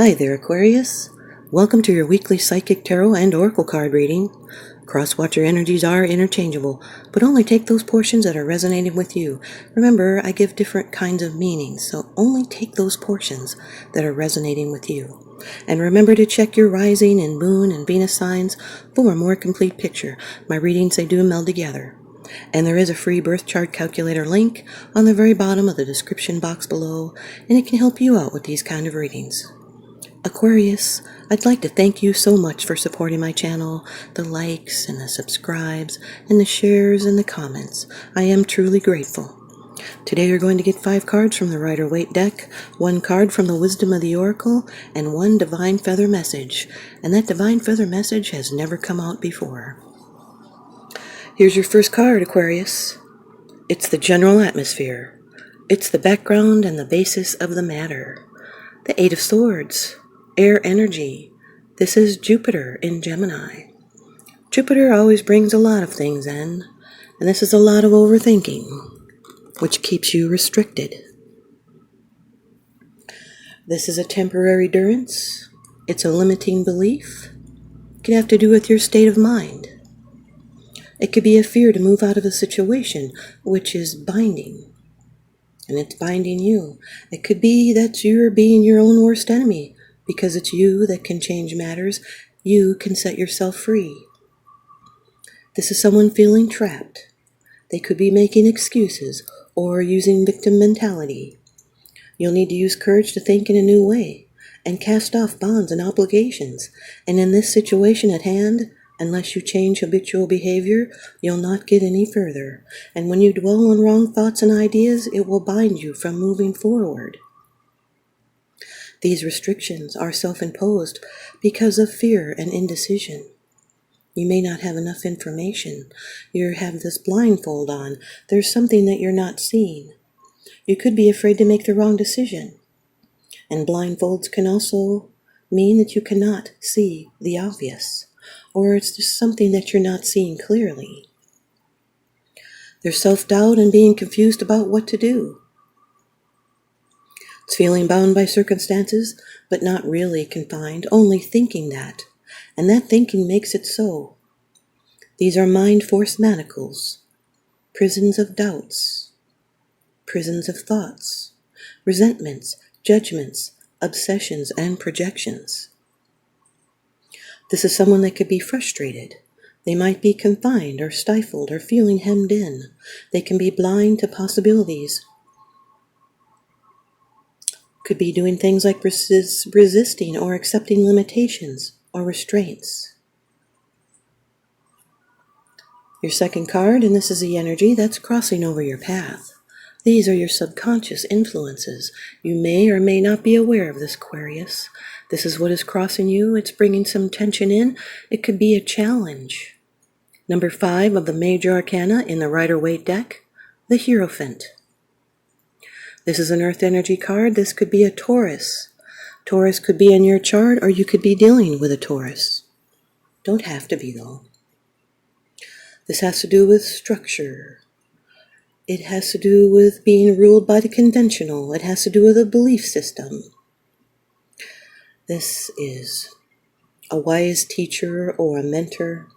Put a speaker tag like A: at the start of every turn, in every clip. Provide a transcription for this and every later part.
A: Hi there, Aquarius. Welcome to your weekly Psychic Tarot and Oracle card reading. Cross-watcher energies are interchangeable, but only take those portions that are resonating with you. Remember, I give different kinds of meanings, so only take those portions that are resonating with you. And remember to check your rising and moon and Venus signs for a more complete picture. My readings, they do meld together. And there is a free birth chart calculator link on the very bottom of the description box below, and it can help you out with these kind of readings. Aquarius, I'd like to thank you so much for supporting my channel, the likes and the subscribes and the shares and the comments. I am truly grateful. Today you're going to get 5 cards from the Rider-Waite deck, 1 card from the Wisdom of the Oracle, and 1 Divine Feather message. And that Divine Feather message has never come out before. Here's your first card, Aquarius. It's the general atmosphere. It's the background and the basis of the matter. The 8 of Swords. Air energy. This is Jupiter in Gemini. Jupiter always brings a lot of things in, and this is a lot of overthinking, which keeps you restricted. This is a temporary durance. It's a limiting belief. It can have to do with your state of mind. It could be a fear to move out of a situation, which is binding, and it's binding you. It could be that you're being your own worst enemy, because it's you that can change matters. You can set yourself free. This is someone feeling trapped. They could be making excuses or using victim mentality. You'll need to use courage to think in a new way and cast off bonds and obligations. And in this situation at hand, unless you change habitual behavior, you'll not get any further. And when you dwell on wrong thoughts and ideas, it will bind you from moving forward. These restrictions are self-imposed because of fear and indecision. You may not have enough information. You have this blindfold on. There's something that you're not seeing. You could be afraid to make the wrong decision. And blindfolds can also mean that you cannot see the obvious, or it's just something that you're not seeing clearly. There's self-doubt and being confused about what to do. It's feeling bound by circumstances, but not really confined, only thinking that. And that thinking makes it so. These are mind force manacles, prisons of doubts, prisons of thoughts, resentments, judgments, obsessions, and projections. This is someone that could be frustrated. They might be confined or stifled or feeling hemmed in. They can be blind to possibilities. Could be doing things like resisting or accepting limitations or restraints. Your second card, and this is the energy that's crossing over your path. These are your subconscious influences. You may or may not be aware of this, Aquarius. This is what is crossing you. It's bringing some tension in. It could be a challenge. Number 5 of the major arcana in the Rider-Waite deck, the HIEROPHANT. This is an earth energy card. This could be a Taurus. Taurus could be in your chart, or you could be dealing with a Taurus. Don't have to be, though. This has to do with structure. It has to do with being ruled by the conventional. It has to do with a belief system. This is a wise teacher or a mentor.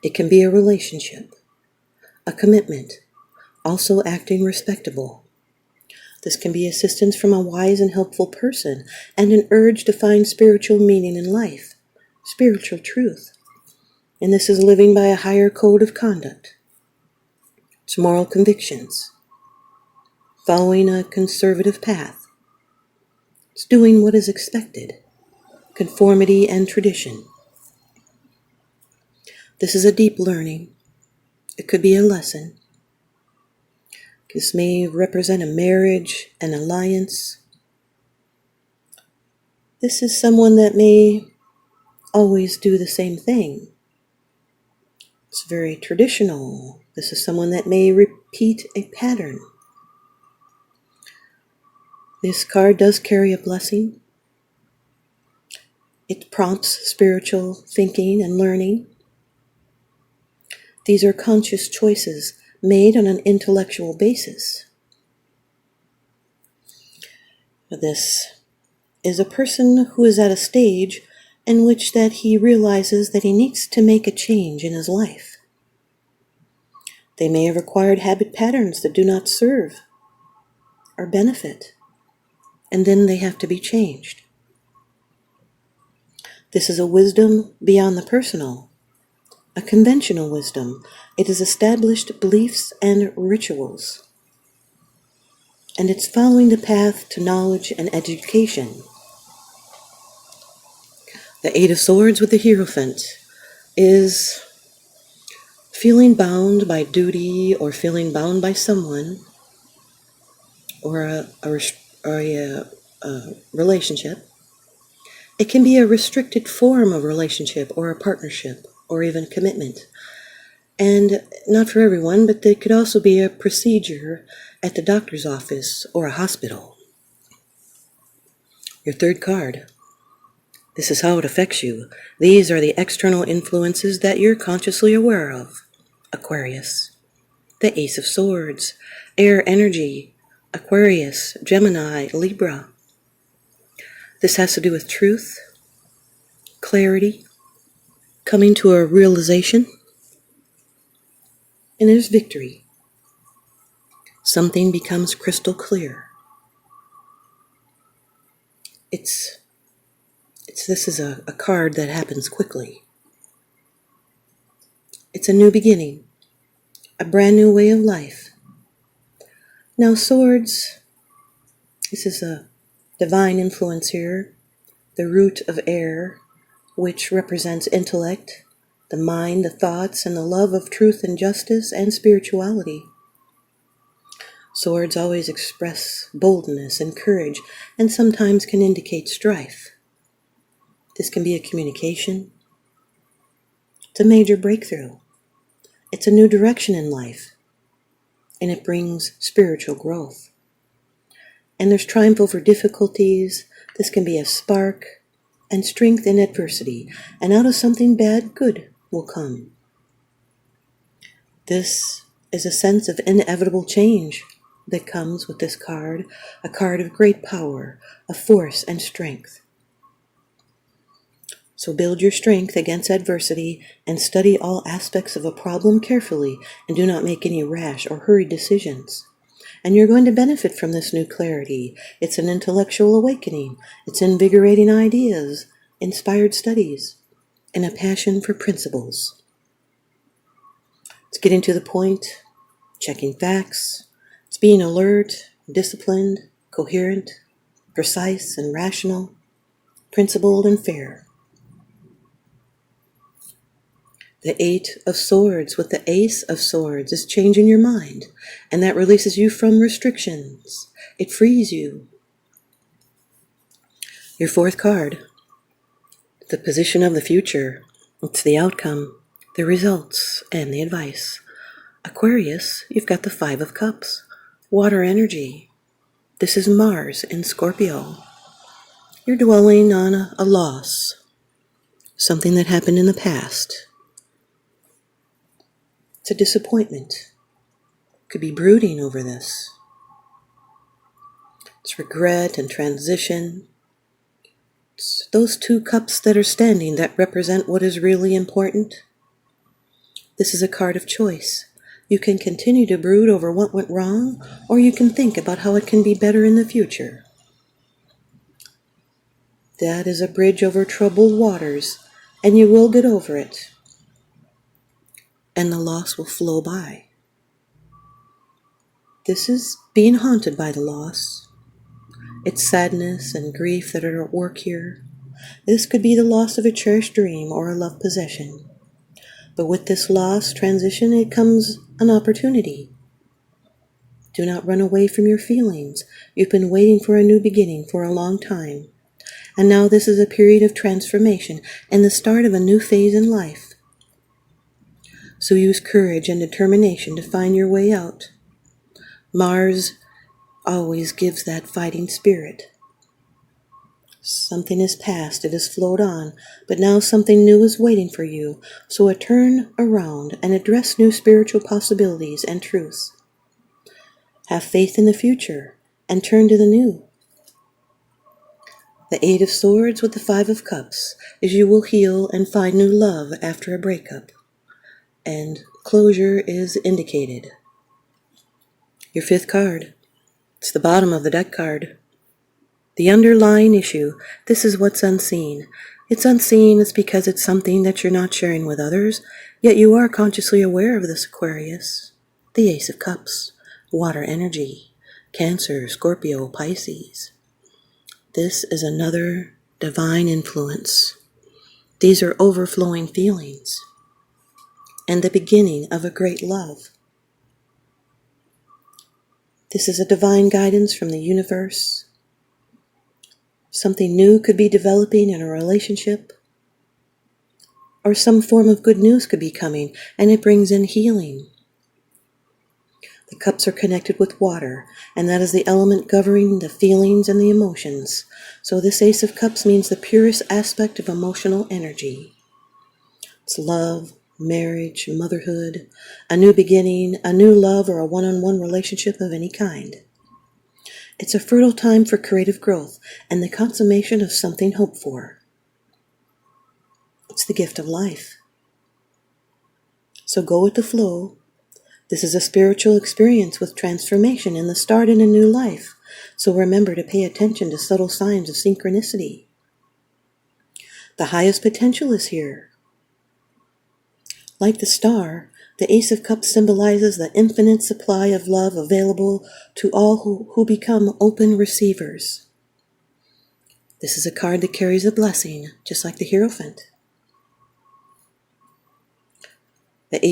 A: It can be a relationship, a commitment, also acting respectable. This can be assistance from a wise and helpful person and an urge to find spiritual meaning in life, spiritual truth. And this is living by a higher code of conduct. It's moral convictions, following a conservative path. It's doing what is expected, conformity and tradition. This is a deep learning. It could be a lesson. This may represent a marriage, an alliance. This is someone that may always do the same thing. It's very traditional. This is someone that may repeat a pattern. This card does carry a blessing. It prompts spiritual thinking and learning. These are conscious choices made on an intellectual basis. This is a person who is at a stage in which that he realizes that he needs to make a change in his life. They may have acquired habit patterns that do not serve or benefit, and then they have to be changed. This is a wisdom beyond the personal, a conventional wisdom. It is established beliefs and rituals, and it's following the path to knowledge and education. The Eight of Swords with the Hierophant is feeling bound by duty or feeling bound by someone or a relationship. It can be a restricted form of relationship or a partnership or even commitment. And not for everyone, but there could also be a procedure at the doctor's office or a hospital. Your third card. This is how it affects you. These are the external influences that you're consciously aware of. Aquarius. The Ace of Swords. Air energy. Aquarius, Gemini, Libra. This has to do with truth, clarity, coming to a realization, and there's victory. Something becomes crystal clear. This is a card that happens quickly. It's a new beginning, a brand new way of life. Now swords, this is a divine influence here, the root of air, which represents intellect, the mind, the thoughts, and the love of truth and justice and spirituality. Swords always express boldness and courage, and sometimes can indicate strife. This can be a communication. It's a major breakthrough. It's a new direction in life, and it brings spiritual growth. And there's triumph over difficulties. This can be a spark and strength in adversity, and out of something bad, good will come. This is a sense of inevitable change that comes with this card, a card of great power, of force and strength. So build your strength against adversity and study all aspects of a problem carefully and do not make any rash or hurried decisions. And you're going to benefit from this new clarity. It's an intellectual awakening. It's invigorating ideas, inspired studies, and a passion for principles. It's getting to the point, checking facts. It's being alert, disciplined, coherent, precise and rational, principled and fair. The Eight of Swords with the Ace of Swords is changing your mind, and that releases you from restrictions. It frees you. Your fourth card, the position of the future. It's the outcome, the results, and the advice. Aquarius, you've got the Five of Cups, water energy. This is Mars in Scorpio. You're dwelling on a loss, something that happened in the past. It's a disappointment. Could be brooding over this. It's regret and transition. It's those two cups that are standing that represent what is really important. This is a card of choice. You can continue to brood over what went wrong, or you can think about how it can be better in the future. That is a bridge over troubled waters, and you will get over it. And the loss will flow by. This is being haunted by the loss. It's sadness and grief that are at work here. This could be the loss of a cherished dream or a loved possession. But with this loss transition, it comes an opportunity. Do not run away from your feelings. You've been waiting for a new beginning for a long time. And now this is a period of transformation and the start of a new phase in life. So use courage and determination to find your way out. Mars always gives that fighting spirit. Something is past, it has flowed on, but now something new is waiting for you. So turn around and address new spiritual possibilities and truths. Have faith in the future and turn to the new. The Eight of Swords with the Five of Cups is you will heal and find new love after a breakup. And closure is indicated. Your fifth card. It's the bottom of the deck card. The underlying issue. This is what's unseen. It's unseen is because it's something that you're not sharing with others, yet you are consciously aware of this, Aquarius. The Ace of Cups. Water energy. Cancer, Scorpio, Pisces. This is another divine influence. These are overflowing feelings and the beginning of a great love. This is a divine guidance from the universe. Something new could be developing in a relationship, or some form of good news could be coming, and it brings in healing. The cups are connected with water, and that is the element governing the feelings and the emotions. So this Ace of Cups means the purest aspect of emotional energy. It's love, marriage, motherhood, a new beginning, a new love, or a one-on-one relationship of any kind. It's a fertile time for creative growth and the consummation of something hoped for. It's the gift of life. So go with the flow. This is a spiritual experience with transformation and the start in a new life. So remember to pay attention to subtle signs of synchronicity. The highest potential is here. Like the star, the Ace of Cups symbolizes the infinite supply of love available to all who become open receivers. This is a card that carries a blessing, just like the HIEROPHANT. The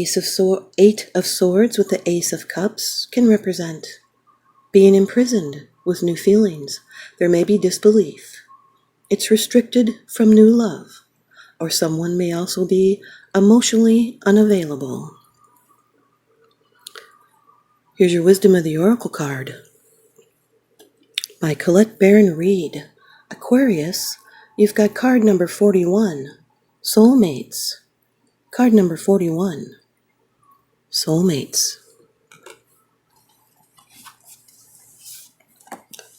A: Eight of Swords with the Ace of Cups can represent being imprisoned with new feelings. There may be disbelief. It's restricted from new love, or someone may also be emotionally unavailable. Here's your Wisdom of the Oracle card by Colette Baron Reed. Aquarius, you've got card number 41, Soulmates. Card number 41, Soulmates.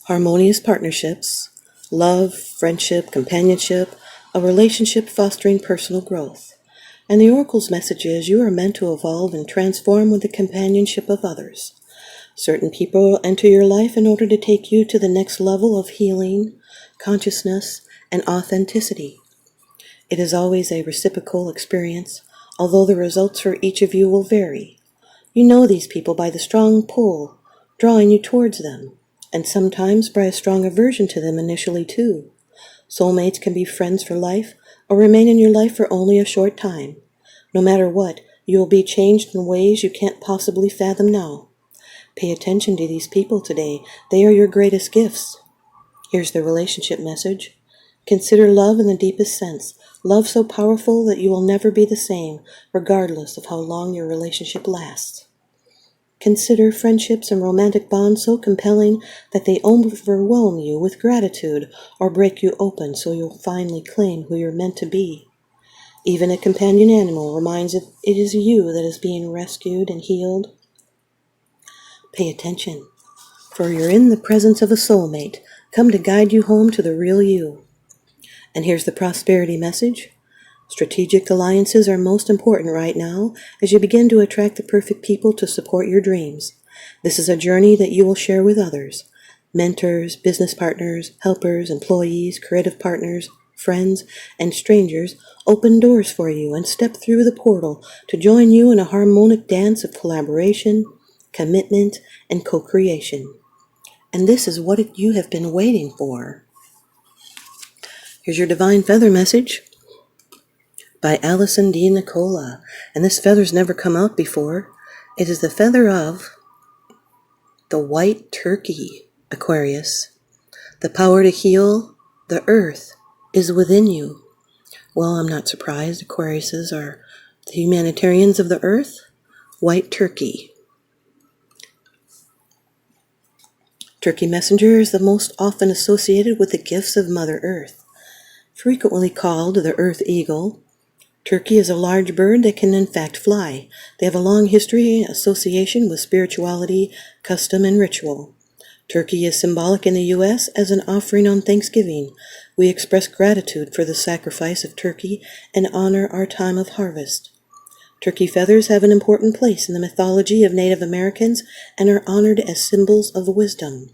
A: Harmonious partnerships, love, friendship, companionship, a relationship fostering personal growth. And the Oracle's message is you are meant to evolve and transform with the companionship of others. Certain people will enter your life in order to take you to the next level of healing, consciousness, and authenticity. It is always a reciprocal experience, although the results for each of you will vary. You know these people by the strong pull, drawing you towards them, and sometimes by a strong aversion to them initially too. Soulmates can be friends for life, or remain in your life for only a short time. No matter what, you will be changed in ways you can't possibly fathom now. Pay attention to these people today. They are your greatest gifts. Here's the relationship message. Consider love in the deepest sense. Love so powerful that you will never be the same, regardless of how long your relationship lasts. Consider friendships and romantic bonds so compelling that they overwhelm you with gratitude or break you open so you'll finally claim who you're meant to be. Even a companion animal reminds it is you that is being rescued and healed. Pay attention, for you're in the presence of a soulmate, come to guide you home to the real you. And here's the prosperity message. Strategic alliances are most important right now as you begin to attract the perfect people to support your dreams. This is a journey that you will share with others. Mentors, business partners, helpers, employees, creative partners, friends, and strangers open doors for you and step through the portal to join you in a harmonic dance of collaboration, commitment, and co-creation. And this is what you have been waiting for. Here's your divine feather message by Allison D. Nicola. And this feather's never come out before. It is the feather of the white turkey, Aquarius. The power to heal the earth is within you. Well, I'm not surprised. Aquariuses are the humanitarians of the earth. White turkey. Turkey messenger is the most often associated with the gifts of Mother Earth. Frequently called the earth eagle, turkey is a large bird that can in fact fly. They have a long history association with spirituality, custom, and ritual. Turkey is symbolic in the U.S. as an offering on Thanksgiving, We express gratitude for the sacrifice of turkey and honor our time of harvest. Turkey feathers have an important place in the mythology of Native Americans and are honored as symbols of wisdom.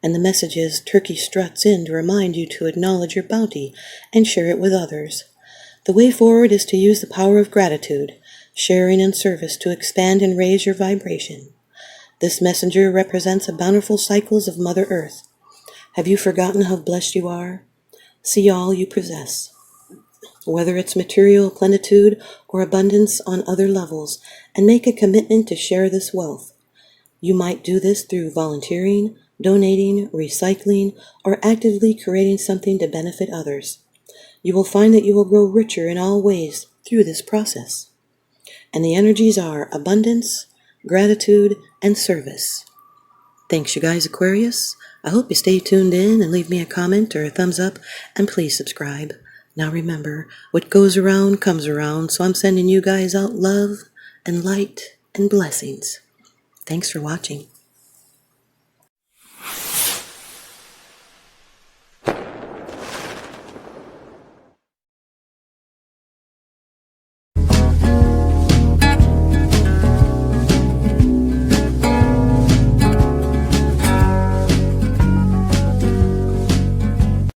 A: And the message is, turkey struts in to remind you to acknowledge your bounty and share it with others. The way forward is to use the power of gratitude, sharing and service to expand and raise your vibration. This messenger represents a bountiful cycles of Mother Earth. Have you forgotten how blessed you are? See all you possess. Whether it's material plenitude or abundance on other levels, and make a commitment to share this wealth. You might do this through volunteering, donating, recycling, or actively creating something to benefit others. You will find that you will grow richer in all ways through this process. And the energies are abundance, gratitude, and service. Thanks, you guys, Aquarius. I hope you stay tuned in and leave me a comment or a thumbs up, and please subscribe. Now remember, what goes around comes around, so I'm sending you guys out love and light and blessings. Thanks for watching.